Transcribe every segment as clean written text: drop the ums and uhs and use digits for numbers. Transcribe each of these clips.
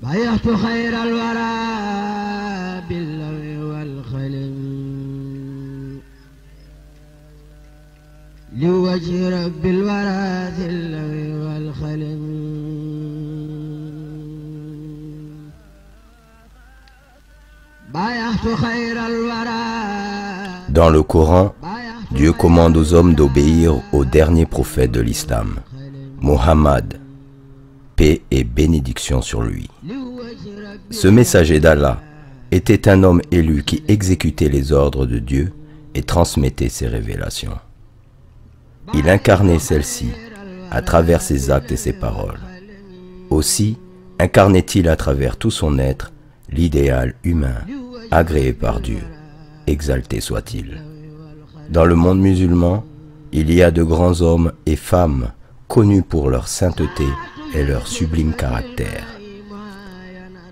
بايعت خير الورى باللوي والخلم لوجه رب الورى ذي اللوي والخلم. بايعت خير الورى. Dans le Coran, Dieu commande aux hommes d'obéir au dernier prophète de l'islam, Mohammed, paix et bénédiction sur lui. Ce messager d'Allah était un homme élu qui exécutait les ordres de Dieu et transmettait ses révélations. Il incarnait celles-ci à travers ses actes et ses paroles. Aussi incarnait-il à travers tout son être l'idéal humain, agréé par Dieu, exalté soit-il. Dans le monde musulman, il y a de grands hommes et femmes connus pour leur sainteté et leur sublime caractère.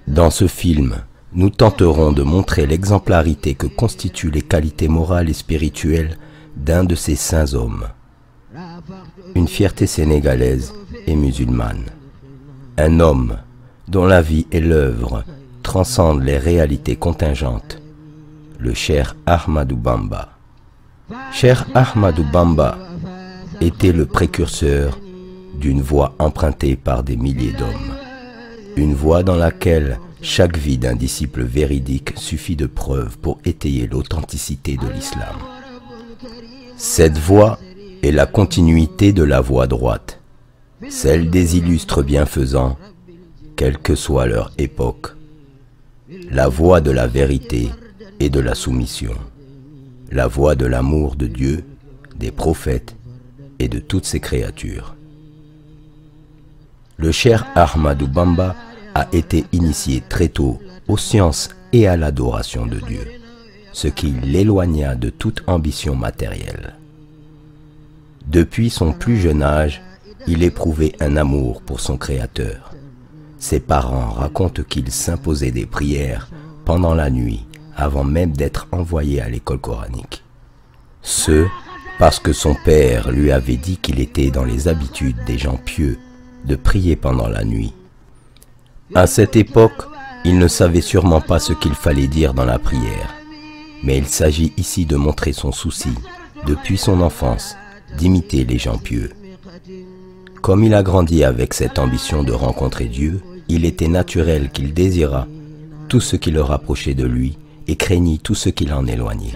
Dans ce film, nous tenterons de montrer l'exemplarité que constituent les qualités morales et spirituelles d'un de ces saints hommes. Une fierté sénégalaise et musulmane. Un homme dont la vie et l'œuvre transcendent les réalités contingentes. Le Cheikh Ahmadou Bamba. Cheikh Ahmadou Bamba était le précurseur d'une voie empruntée par des milliers d'hommes. Une voie dans laquelle chaque vie d'un disciple véridique suffit de preuve pour étayer l'authenticité de l'islam. Cette voie est la continuité de la voie droite, celle des illustres bienfaisants, quelle que soit leur époque. La voie de la vérité et de la soumission. La voie de l'amour de Dieu, des prophètes et de toutes ses créatures. Le Cheikh Ahmadou Bamba a été initié très tôt aux sciences et à l'adoration de Dieu, ce qui l'éloigna de toute ambition matérielle. Depuis son plus jeune âge, il éprouvait un amour pour son Créateur. Ses parents racontent qu'il s'imposait des prières pendant la nuit avant même d'être envoyé à l'école coranique. Ce, parce que son père lui avait dit qu'il était dans les habitudes des gens pieux de prier pendant la nuit. À cette époque, il ne savait sûrement pas ce qu'il fallait dire dans la prière, mais il s'agit ici de montrer son souci, depuis son enfance, d'imiter les gens pieux. Comme il a grandi avec cette ambition de rencontrer Dieu, il était naturel qu'il désirât tout ce qui le rapprochait de lui et craignit tout ce qui l'en éloignait.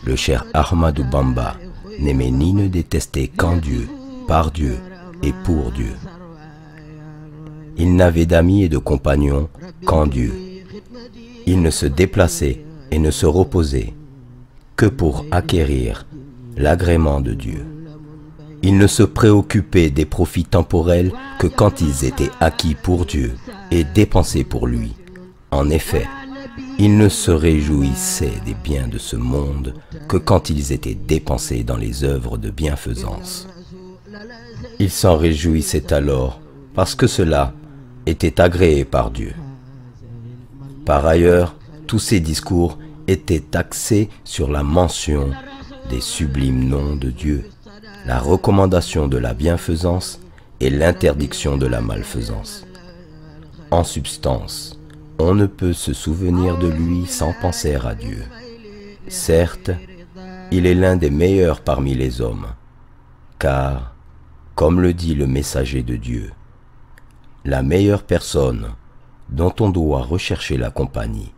Le Cheikh Ahmadou Bamba n'aimait ni ne détestait qu'en Dieu, par Dieu et pour Dieu. Il n'avait d'amis et de compagnons qu'en Dieu. Il ne se déplaçait et ne se reposait que pour acquérir l'agrément de Dieu. Il ne se préoccupait des profits temporels que quand ils étaient acquis pour Dieu et dépensés pour lui. En effet, il ne se réjouissait des biens de ce monde que quand ils étaient dépensés dans les œuvres de bienfaisance. Il s'en réjouissait alors parce que cela était agréé par Dieu. Par ailleurs, tous ses discours étaient axés sur la mention des sublimes noms de Dieu, la recommandation de la bienfaisance et l'interdiction de la malfaisance. En substance, on ne peut se souvenir de lui sans penser à Dieu. Certes, il est l'un des meilleurs parmi les hommes, car, comme le dit le messager de Dieu, la meilleure personne dont on doit rechercher la compagnie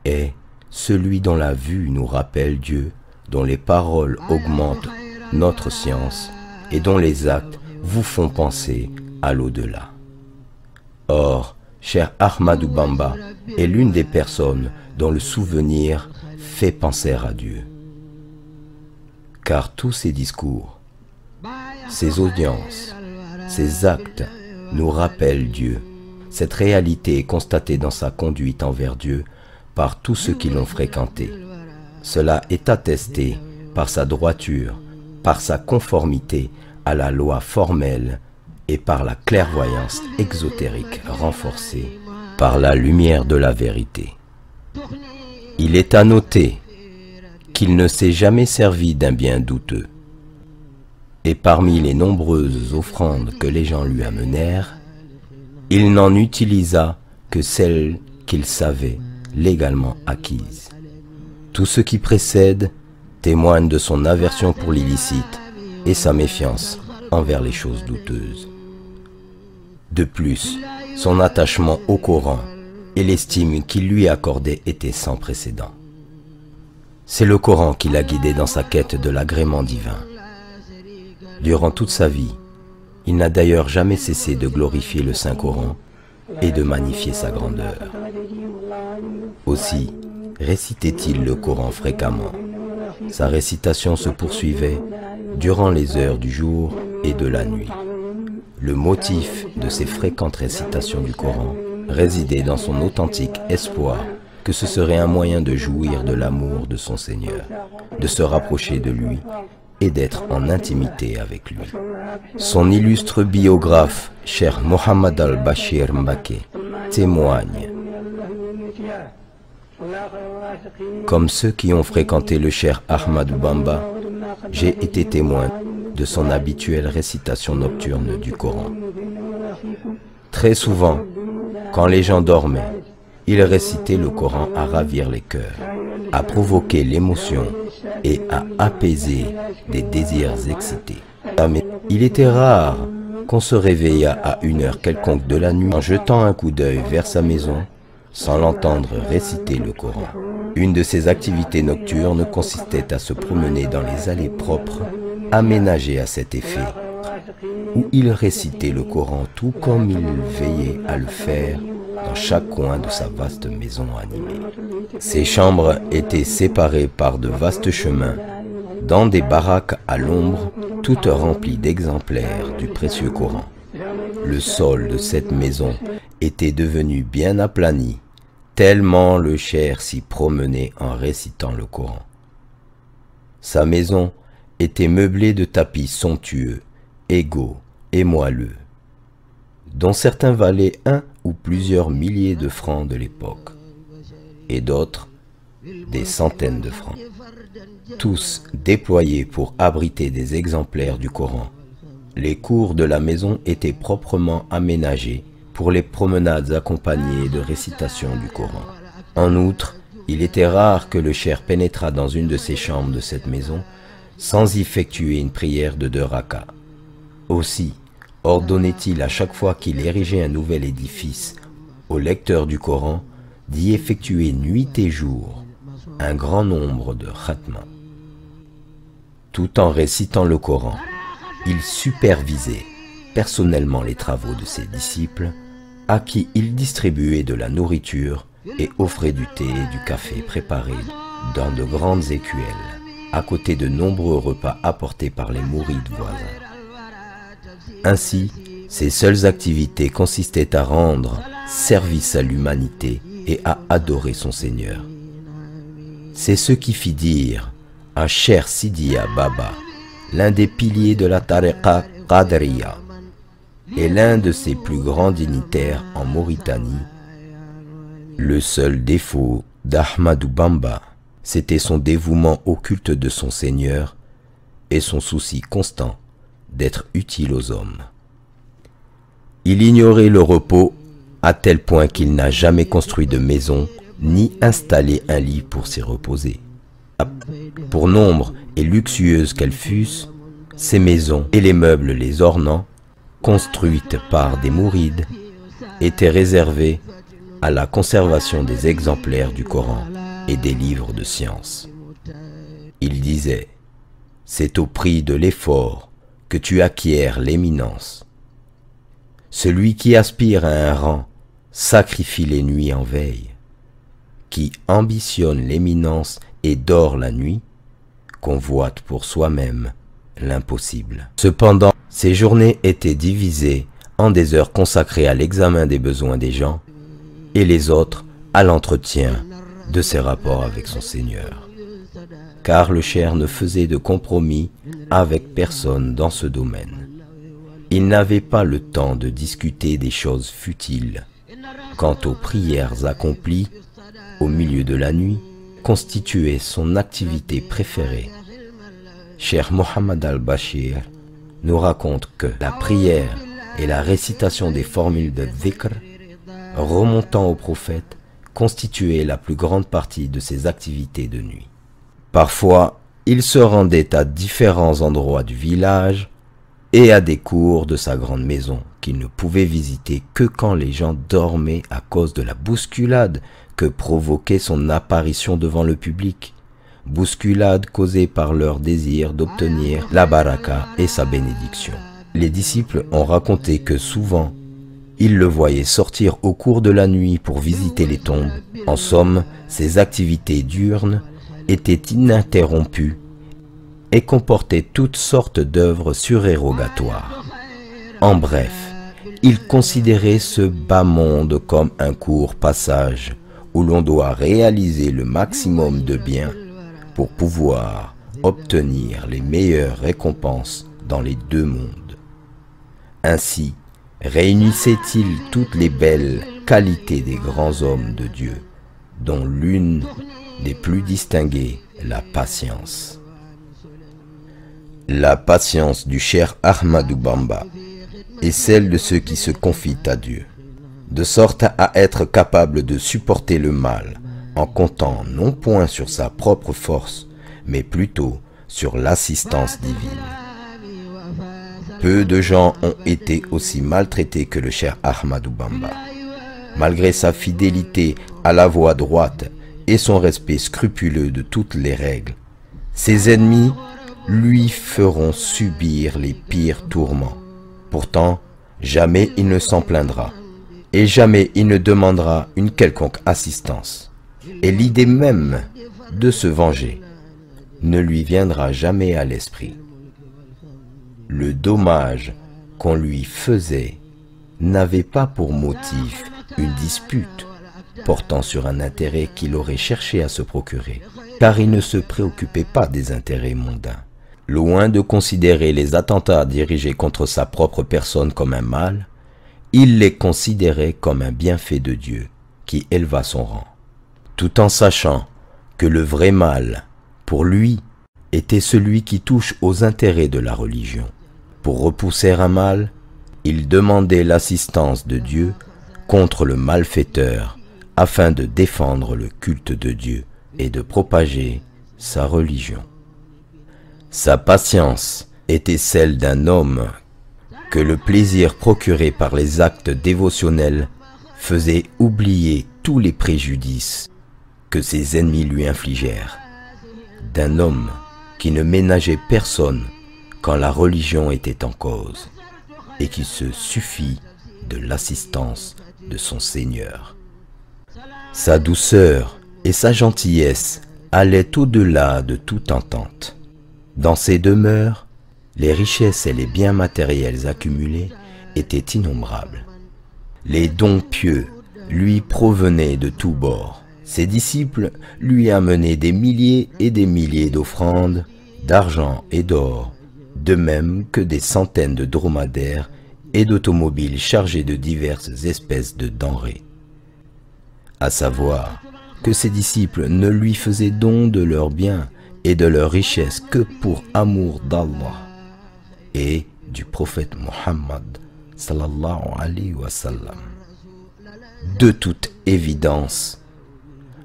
est celui dont la vue nous rappelle Dieu, dont les paroles augmentent notre science et dont les actes vous font penser à l'au-delà. Or, Cheikh Ahmadou Bamba est l'une des personnes dont le souvenir fait penser à Dieu. Car tous ses discours, ses audiences, ses actes nous rappellent Dieu. Cette réalité est constatée dans sa conduite envers Dieu par tous ceux qui l'ont fréquenté. Cela est attesté par sa droiture, par sa conformité à la loi formelle et par la clairvoyance exotérique renforcée par la lumière de la vérité. Il est à noter qu'il ne s'est jamais servi d'un bien douteux. Et parmi les nombreuses offrandes que les gens lui amenèrent, Il n'en utilisa que celles qu'il savait légalement acquises. Tout ce qui précède témoigne de son aversion pour l'illicite et sa méfiance envers les choses douteuses. De plus, son attachement au Coran et l'estime qu'il lui accordait étaient sans précédent. C'est le Coran qui l'a guidé dans sa quête de l'agrément divin. Durant toute sa vie, il n'a d'ailleurs jamais cessé de glorifier le Saint-Coran et de magnifier sa grandeur. Aussi, récitait-il le Coran fréquemment. Sa récitation se poursuivait durant les heures du jour et de la nuit. Le motif de ces fréquentes récitations du Coran résidait dans son authentique espoir que ce serait un moyen de jouir de l'amour de son Seigneur, de se rapprocher de lui et d'être en intimité avec lui. Son illustre biographe, Cheikh Mohammed al-Bashir Mbaké, témoigne: comme ceux qui ont fréquenté le Cheikh Ahmadou Bamba, j'ai été témoin de son habituelle récitation nocturne du Coran. Très souvent, quand les gens dormaient, il récitait le Coran à ravir les cœurs, à provoquer l'émotion et à apaiser des désirs excités. Mais il était rare qu'on se réveillât à une heure quelconque de la nuit en jetant un coup d'œil vers sa maison sans l'entendre réciter le Coran. Une de ses activités nocturnes consistait à se promener dans les allées propres aménagées à cet effet, où il récitait le Coran tout comme il veillait à le faire dans chaque coin de sa vaste maison animée. Ses chambres étaient séparées par de vastes chemins, dans des baraques à l'ombre, toutes remplies d'exemplaires du précieux Coran. Le sol de cette maison était devenu bien aplani, tellement le cheikh s'y promenait en récitant le Coran. Sa maison était meublée de tapis somptueux, égaux et moelleux, dont certains valaient 1 ou plusieurs milliers de francs de l'époque, et d'autres des centaines de francs, tous déployés pour abriter des exemplaires du Coran. Les cours de la maison étaient proprement aménagés pour les promenades accompagnées de récitations du Coran. En outre, il était rare que le cheikh pénétrât dans une de ces chambres de cette maison sans y effectuer une prière de 2 rakas. Aussi, ordonnait-il à chaque fois qu'il érigeait un nouvel édifice au lecteur du Coran d'y effectuer nuit et jour un grand nombre de khatmas. Tout en récitant le Coran, il supervisait personnellement les travaux de ses disciples, à qui il distribuait de la nourriture et offrait du thé et du café préparés dans de grandes écuelles, à côté de nombreux repas apportés par les mourides voisins. Ainsi, ses seules activités consistaient à rendre service à l'humanité et à adorer son Seigneur. C'est ce qui fit dire à Cheikh Sidiya Baba, l'un des piliers de la tariqa Qadriya et l'un de ses plus grands dignitaires en Mauritanie: le seul défaut d'Ahmadou Bamba, c'était son dévouement au culte de son Seigneur et son souci constant d'être utile aux hommes. Il ignorait le repos à tel point qu'il n'a jamais construit de maison ni installé un lit pour s'y reposer. Pour nombre et luxueuses qu'elles fussent, ces maisons et les meubles les ornant, construites par des mourides, étaient réservées à la conservation des exemplaires du Coran et des livres de science. Il disait: c'est au prix de l'effort que tu acquiers l'éminence. Celui qui aspire à un rang sacrifie les nuits en veille. Qui ambitionne l'éminence et dort la nuit, convoite pour soi-même l'impossible. Cependant, ces journées étaient divisées en des heures consacrées à l'examen des besoins des gens et les autres à l'entretien de ses rapports avec son Seigneur. Car le cheikh ne faisait de compromis avec personne dans ce domaine. Il n'avait pas le temps de discuter des choses futiles. Quant aux prières accomplies au milieu de la nuit, constituait son activité préférée. Cheikh Mohammed al-Bashir nous raconte que la prière et la récitation des formules de dhikr remontant au prophète constituaient la plus grande partie de ses activités de nuit. Parfois, il se rendait à différents endroits du village et à des cours de sa grande maison qu'il ne pouvait visiter que quand les gens dormaient à cause de la bousculade que provoquait son apparition devant le public, bousculade causée par leur désir d'obtenir la baraka et sa bénédiction. Les disciples ont raconté que souvent, ils le voyaient sortir au cours de la nuit pour visiter les tombes. En somme, ses activités diurnes étaient ininterrompues et comportaient toutes sortes d'œuvres surérogatoires. En bref, il considérait ce bas monde comme un court passage où l'on doit réaliser le maximum de bien pour pouvoir obtenir les meilleures récompenses dans les deux mondes. Ainsi, réunissait-il toutes les belles qualités des grands hommes de Dieu, dont l'une des plus distinguées, la patience. La patience du cher Ahmadou Bamba est celle de ceux qui se confient à Dieu, de sorte à être capable de supporter le mal en comptant non point sur sa propre force, mais plutôt sur l'assistance divine. Peu de gens ont été aussi maltraités que le cher Ahmadou Bamba. Malgré sa fidélité à la voie droite et son respect scrupuleux de toutes les règles, ses ennemis lui feront subir les pires tourments. Pourtant, jamais il ne s'en plaindra, et jamais il ne demandera une quelconque assistance. Et l'idée même de se venger ne lui viendra jamais à l'esprit. Le dommage qu'on lui faisait n'avait pas pour motif une dispute portant sur un intérêt qu'il aurait cherché à se procurer, car il ne se préoccupait pas des intérêts mondains. Loin de considérer les attentats dirigés contre sa propre personne comme un mal, il les considérait comme un bienfait de Dieu qui éleva son rang, tout en sachant que le vrai mal, pour lui, était celui qui touche aux intérêts de la religion. Pour repousser un mal, il demandait l'assistance de Dieu contre le malfaiteur afin de défendre le culte de Dieu et de propager sa religion. Sa patience était celle d'un homme que le plaisir procuré par les actes dévotionnels faisait oublier tous les préjudices que ses ennemis lui infligèrent, d'un homme qui ne ménageait personne quand la religion était en cause et qui se suffit de l'assistance de son Seigneur. Sa douceur et sa gentillesse allaient au-delà de toute entente. Dans ses demeures, les richesses et les biens matériels accumulés étaient innombrables. Les dons pieux lui provenaient de tous bords. Ses disciples lui amenaient des milliers et des milliers d'offrandes, d'argent et d'or, de même que des centaines de dromadaires et d'automobiles chargés de diverses espèces de denrées. À savoir que ses disciples ne lui faisaient don de leurs biens et de leurs richesses que pour amour d'Allah et du prophète Muhammad sallallahu alayhi wa sallam. De toute évidence,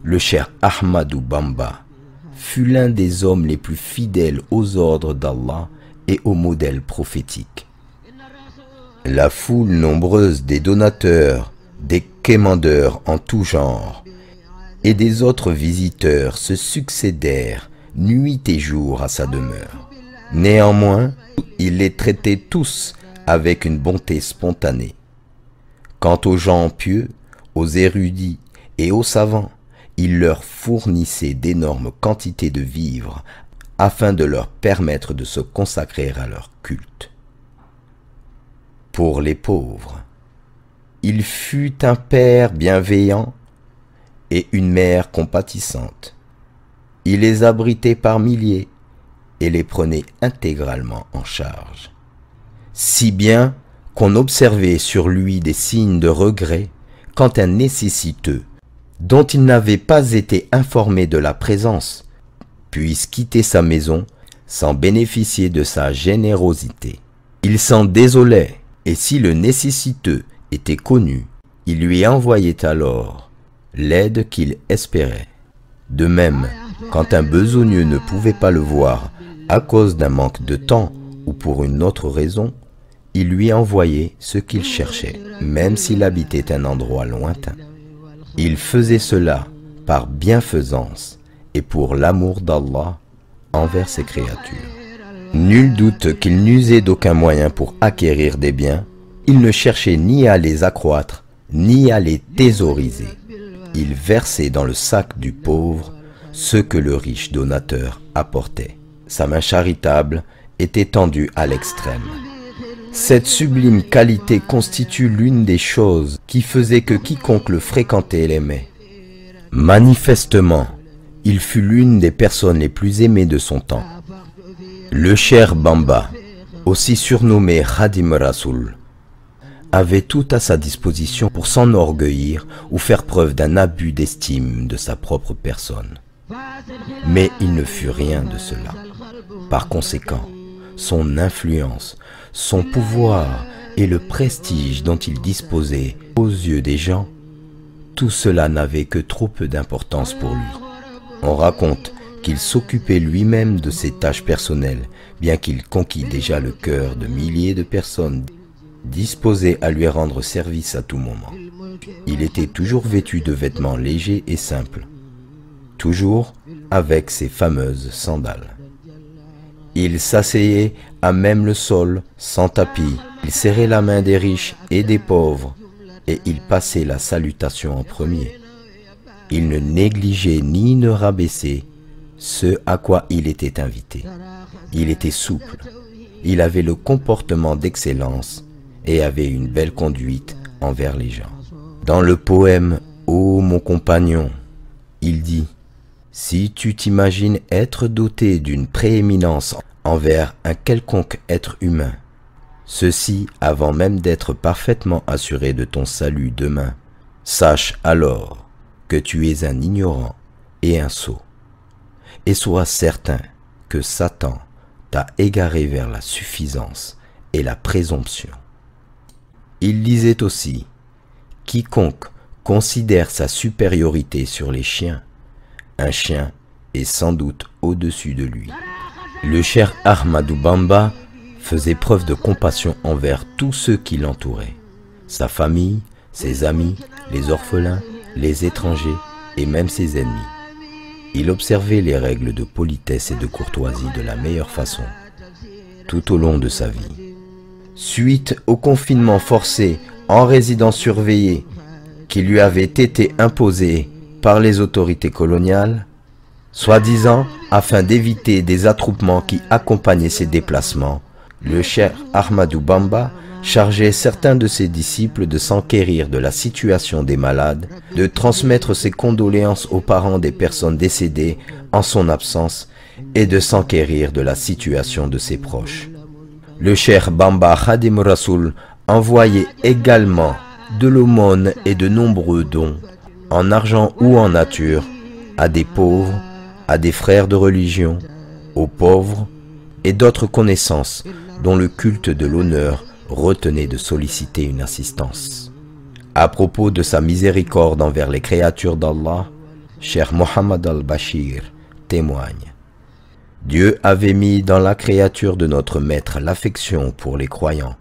le cher Ahmadou Bamba fut l'un des hommes les plus fidèles aux ordres d'Allah et aux modèles prophétiques. La foule nombreuse des donateurs, des quémandeurs en tout genre et des autres visiteurs se succédèrent nuit et jour à sa demeure. Néanmoins, il les traitait tous avec une bonté spontanée. Quant aux gens pieux, aux érudits et aux savants, il leur fournissait d'énormes quantités de vivres afin de leur permettre de se consacrer à leur culte. Pour les pauvres, il fut un père bienveillant et une mère compatissante. Il les abritait par milliers et les prenait intégralement en charge. Si bien qu'on observait sur lui des signes de regret quand un nécessiteux, dont il n'avait pas été informé de la présence, puisse quitter sa maison sans bénéficier de sa générosité. Il s'en désolait Et si le nécessiteux était connu, il lui envoyait alors l'aide qu'il espérait. De même, quand un besogneux ne pouvait pas le voir à cause d'un manque de temps ou pour une autre raison, il lui envoyait ce qu'il cherchait, même s'il habitait un endroit lointain. Il faisait cela par bienfaisance et pour l'amour d'Allah envers ses créatures. Nul doute qu'il n'usait d'aucun moyen pour acquérir des biens. Il ne cherchait ni à les accroître, ni à les thésauriser. Il versait dans le sac du pauvre ce que le riche donateur apportait. Sa main charitable était tendue à l'extrême. Cette sublime qualité constitue l'une des choses qui faisait que quiconque le fréquentait l'aimait. Manifestement, il fut l'une des personnes les plus aimées de son temps. Le Cheikh Bamba, aussi surnommé Khadim Rasoul, avait tout à sa disposition pour s'enorgueillir ou faire preuve d'un abus d'estime de sa propre personne. Mais il ne fut rien de cela. Par conséquent, son influence, son pouvoir et le prestige dont il disposait aux yeux des gens, tout cela n'avait que trop peu d'importance pour lui. On raconte qu'il s'occupait lui-même de ses tâches personnelles, bien qu'il conquît déjà le cœur de milliers de personnes disposées à lui rendre service à tout moment. Il était toujours vêtu de vêtements légers et simples, toujours avec ses fameuses sandales. Il s'asseyait à même le sol, sans tapis. Il serrait la main des riches et des pauvres, et il passait la salutation en premier. Il ne négligeait ni ne rabaissait ce à quoi il était invité. Il était souple, il avait le comportement d'excellence et avait une belle conduite envers les gens. Dans le poème « Ô mon compagnon », il dit « Si tu t'imagines être doté d'une prééminence envers un quelconque être humain, ceci avant même d'être parfaitement assuré de ton salut demain, sache alors que tu es un ignorant et un sot, et sois certain que Satan t'a égaré vers la suffisance et la présomption. » Il disait aussi « Quiconque considère sa supériorité sur les chiens, un chien est sans doute au-dessus de lui. » Le Cheikh Ahmadou Bamba faisait preuve de compassion envers tous ceux qui l'entouraient, sa famille, ses amis, les orphelins, les étrangers et même ses ennemis. Il observait les règles de politesse et de courtoisie de la meilleure façon, tout au long de sa vie. Suite au confinement forcé en résidence surveillée qui lui avait été imposé par les autorités coloniales, soi-disant afin d'éviter des attroupements qui accompagnaient ses déplacements, le Cheikh Ahmadou Bamba chargeait certains de ses disciples de s'enquérir de la situation des malades, de transmettre ses condoléances aux parents des personnes décédées en son absence et de s'enquérir de la situation de ses proches. Le Cheikh Bamba Khadim Rasoul envoyait également de l'aumône et de nombreux dons, en argent ou en nature, à des pauvres, à des frères de religion, aux pauvres et d'autres connaissances dont le culte de l'honneur retenait de solliciter une assistance. À propos de sa miséricorde envers les créatures d'Allah, Cheikh Mohammed al-Bashir témoigne: Dieu avait mis dans la créature de notre Maître l'affection pour les croyants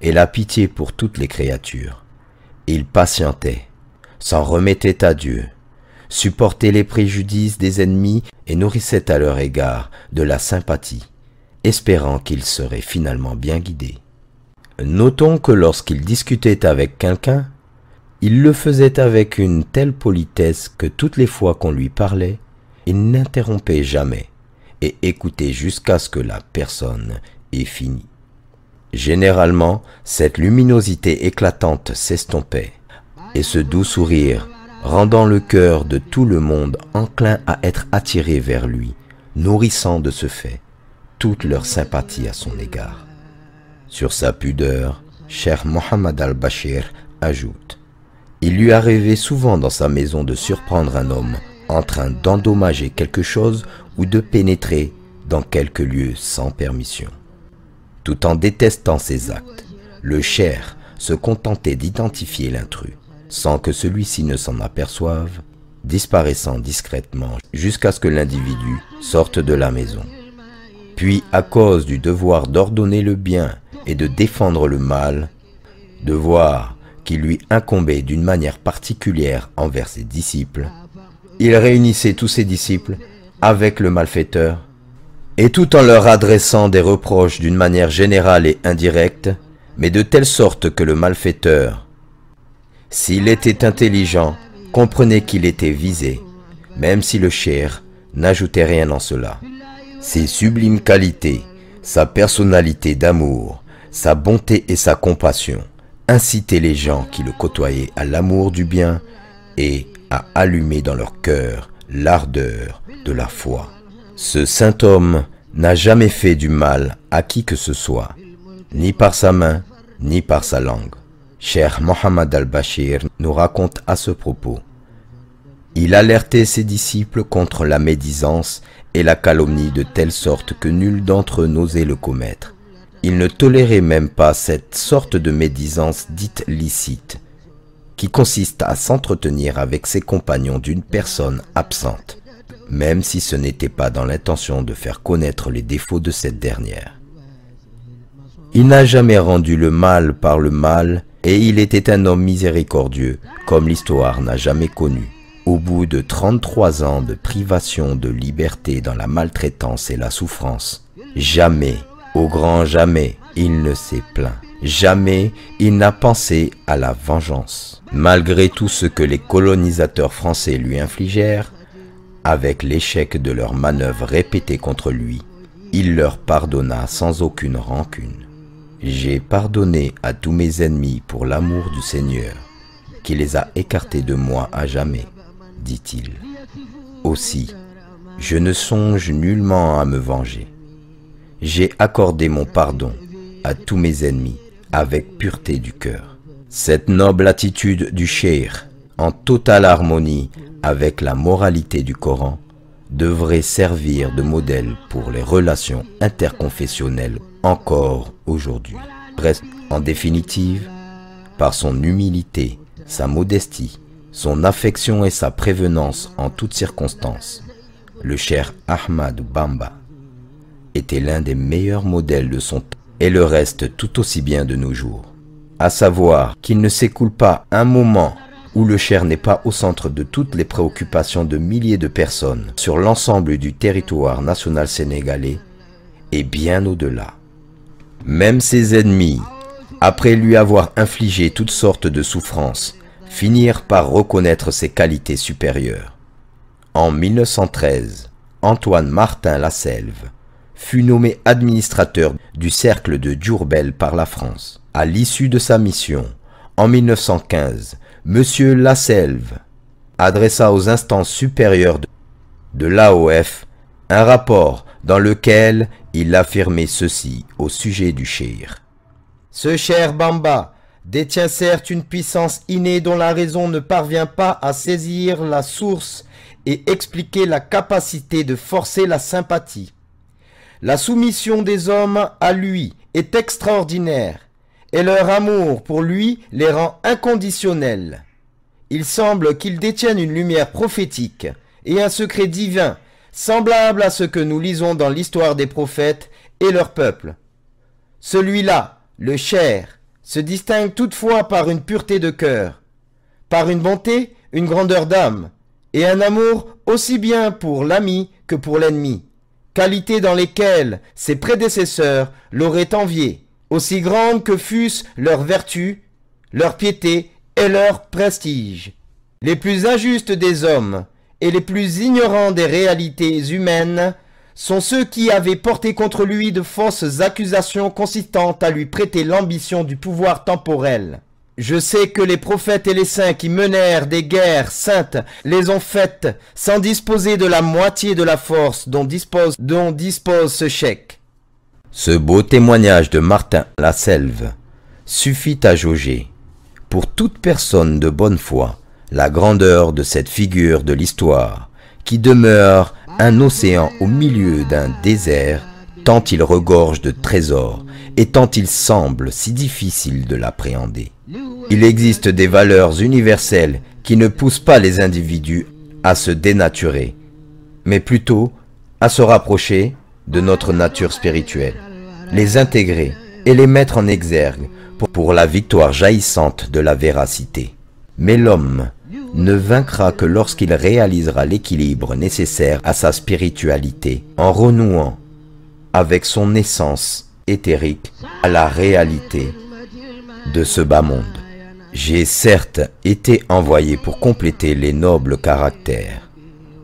et la pitié pour toutes les créatures. Il patientait, s'en remettait à Dieu, supportait les préjudices des ennemis et nourrissait à leur égard de la sympathie, espérant qu'ils seraient finalement bien guidés. Notons que lorsqu'il discutait avec quelqu'un, il le faisait avec une telle politesse que toutes les fois qu'on lui parlait, il n'interrompait jamais et écoutait jusqu'à ce que la personne ait fini. Généralement, cette luminosité éclatante s'estompait, et ce doux sourire, rendant le cœur de tout le monde enclin à être attiré vers lui, nourrissant de ce fait toute leur sympathie à son égard. Sur sa pudeur, Cheikh Mohammed al-Bashir ajoute: il lui arrivait souvent dans sa maison de surprendre un homme en train d'endommager quelque chose ou de pénétrer dans quelque lieu sans permission. Tout en détestant ces actes, le cheikh se contentait d'identifier l'intrus, sans que celui-ci ne s'en aperçoive, disparaissant discrètement jusqu'à ce que l'individu sorte de la maison. Puis, à cause du devoir d'ordonner le bien et de défendre le mal, devoir qui lui incombait d'une manière particulière envers ses disciples, il réunissait tous ses disciples avec le malfaiteur, et tout en leur adressant des reproches d'une manière générale et indirecte, mais de telle sorte que le malfaiteur, s'il était intelligent, comprenait qu'il était visé, même si le cheikh n'ajoutait rien en cela. Ses sublimes qualités, sa personnalité d'amour, sa bonté et sa compassion incitaient les gens qui le côtoyaient à l'amour du bien et à allumer dans leur cœur l'ardeur de la foi. Ce saint homme n'a jamais fait du mal à qui que ce soit, ni par sa main, ni par sa langue. Cheikh Mohammed al-Bashir nous raconte à ce propos: il alertait ses disciples contre la médisance et la calomnie de telle sorte que nul d'entre eux n'osait le commettre. Il ne tolérait même pas cette sorte de médisance dite licite, qui consiste à s'entretenir avec ses compagnons d'une personne absente, même si ce n'était pas dans l'intention de faire connaître les défauts de cette dernière. Il n'a jamais rendu le mal par le mal, et il était un homme miséricordieux, comme l'histoire n'a jamais connu. Au bout de 33 ans de privation de liberté dans la maltraitance et la souffrance, jamais, au grand jamais, il ne s'est plaint. Jamais il n'a pensé à la vengeance. Malgré tout ce que les colonisateurs français lui infligèrent, avec l'échec de leurs manœuvres répétées contre lui, il leur pardonna sans aucune rancune. J'ai pardonné à tous mes ennemis pour l'amour du Seigneur, qui les a écartés de moi à jamais, dit-il. Aussi, je ne songe nullement à me venger. J'ai accordé mon pardon à tous mes ennemis avec pureté du cœur. Cette noble attitude du cheikh, en totale harmonie avec la moralité du Coran, devrait servir de modèle pour les relations interconfessionnelles encore aujourd'hui. Presque en définitive, par son humilité, sa modestie, son affection et sa prévenance en toutes circonstances, le cheikh Ahmad Bamba était l'un des meilleurs modèles de son temps et le reste tout aussi bien de nos jours. À savoir qu'il ne s'écoule pas un moment où le cheikh n'est pas au centre de toutes les préoccupations de milliers de personnes sur l'ensemble du territoire national sénégalais et bien au-delà. Même ses ennemis, après lui avoir infligé toutes sortes de souffrances, finirent par reconnaître ses qualités supérieures. En 1913, Antoine Martin Lasselve fut nommé administrateur du cercle de Diourbel par la France. À l'issue de sa mission, en 1915, M. Lasselve adressa aux instances supérieures de l'AOF un rapport dans lequel il affirmait ceci au sujet du cheikh. Ce cher Bamba détient certes une puissance innée dont la raison ne parvient pas à saisir la source et expliquer la capacité de forcer la sympathie. La soumission des hommes à lui est extraordinaire et leur amour pour lui les rend inconditionnels. Il semble qu'ils détiennent une lumière prophétique et un secret divin semblable à ce que nous lisons dans l'histoire des prophètes et leur peuple. Celui-là, le cheikh, se distingue toutefois par une pureté de cœur, par une bonté, une grandeur d'âme, et un amour aussi bien pour l'ami que pour l'ennemi, qualités dans lesquelles ses prédécesseurs l'auraient envié, aussi grandes que fussent leurs vertus, leur piété et leur prestige. Les plus injustes des hommes et les plus ignorants des réalités humaines sont ceux qui avaient porté contre lui de fausses accusations consistant à lui prêter l'ambition du pouvoir temporel. Je sais que les prophètes et les saints qui menèrent des guerres saintes les ont faites sans disposer de la moitié de la force dont dispose ce cheikh. Ce beau témoignage de Martin Lasselve suffit à jauger, pour toute personne de bonne foi, la grandeur de cette figure de l'histoire, qui demeure un océan au milieu d'un désert, tant il regorge de trésors et tant il semble si difficile de l'appréhender. Il existe des valeurs universelles qui ne poussent pas les individus à se dénaturer, mais plutôt à se rapprocher de notre nature spirituelle, les intégrer et les mettre en exergue pour la victoire jaillissante de la véracité. Mais l'homme ne vaincra que lorsqu'il réalisera l'équilibre nécessaire à sa spiritualité, en renouant avec son essence éthérique à la réalité de ce bas monde. J'ai certes été envoyé pour compléter les nobles caractères,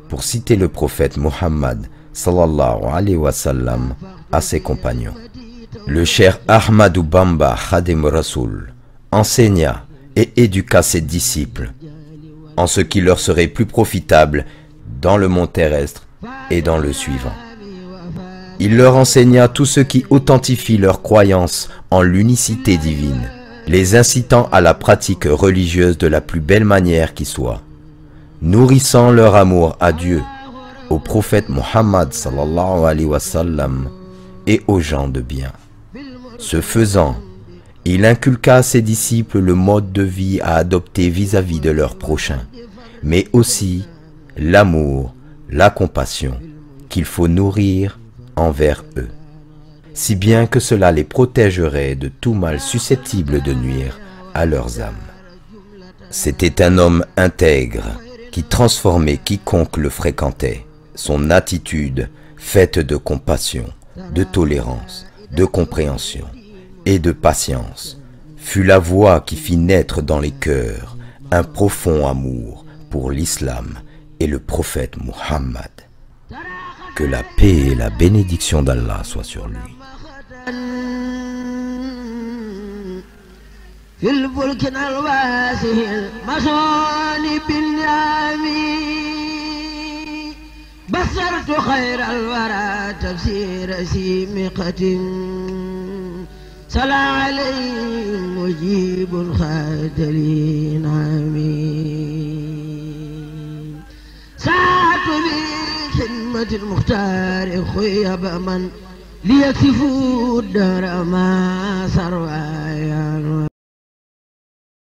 pour citer le prophète Muhammad sallallahu alayhi wa sallam à ses compagnons. Le cher Ahmadou Bamba Khadim Rasoul enseigna et éduqua ses disciples en ce qui leur serait plus profitable dans le monde terrestre et dans le suivant. Il leur enseigna tout ce qui authentifie leur croyance en l'unicité divine, les incitant à la pratique religieuse de la plus belle manière qui soit, nourrissant leur amour à Dieu, au prophète Muhammad sallallahu alayhi wa sallam et aux gens de bien. Ce faisant, il inculqua à ses disciples le mode de vie à adopter vis-à-vis de leur prochain, mais aussi l'amour, la compassion qu'il faut nourrir envers eux, si bien que cela les protégerait de tout mal susceptible de nuire à leurs âmes. C'était un homme intègre qui transformait quiconque le fréquentait. Son attitude, faite de compassion, de tolérance, de compréhension et de patience, fut la voie qui fit naître dans les cœurs un profond amour pour l'islam et le prophète Muhammad. Que la paix et la bénédiction d'Allah soient sur lui. بصرت خير الورى تفسير سيمقة صلى عليه مجيب خاد لي نعمين ساعة بخدمة المختار خيب من ليكفوا الدار ما سروا